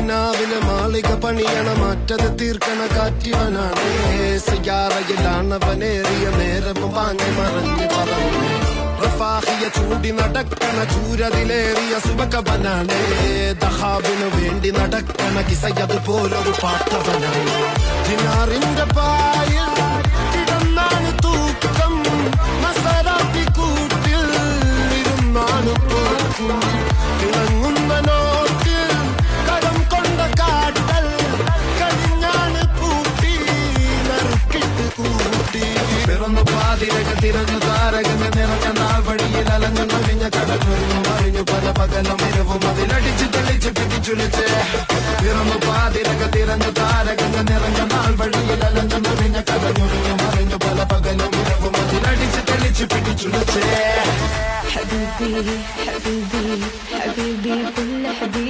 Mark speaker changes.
Speaker 1: നിനാവിലെ മാളിക പണിയണ മാറ്റത് തീർക്കണ കാറ്റിവനാണ് സയ്യാറയിലാണവനേറിയ നേരവും വാങ്ങി മറഞ്ഞു പറന്നു റഫാഹിയ ചൂടി നടക്കണ ചൂരതിലേറിയ സുബകവനാണ് ദഹാബിനു വേണ്ടി നടക്കണ കിസയത് പോലൊരു പാട്ടവനാണ് ദിനാറിന്റെ പായിൽ കിടന്നാണ് തൂക്കം മസറാത്തി കൂട്ടിൽ ഇരുന്നാണ് പോക്കും തിളങ്ങുന്ന നോട്ടിൽ കരം കൊണ്ട കാട്ടൽ കഴിഞ്ഞാണ് പൂട്ടി നറുക്കിട്ട് കൂട്ടി പിറന്നു പാതിരക തിരഞ്ഞു താരകങ്ങൾ നിറഞ്ഞ നാൾ വഴിയിൽ അലഞ്ഞു നൊഴിഞ്ഞ കടഞ്ഞൊഴിഞ്ഞു മറിഞ്ഞു പല പകലും ഇരവും അതിലടിച്ച് തെളിച്ച് പിടിച്ചുലിച്ച് പിറന്നു പാതിരക തിരഞ്ഞു താരകങ്ങൾ നിറഞ്ഞ നാൾ വഴിയിൽ അലഞ്ഞു നൊഴിഞ്ഞ കടഞ്ഞൊഴിഞ്ഞു മറിഞ്ഞു പല പകലും ഇരവും അതിലടിച്ച് തെളിച്ച് പിടിച്ചുലിച്ച്
Speaker 2: حبيبي حبيبي حبيبي كل حبيبي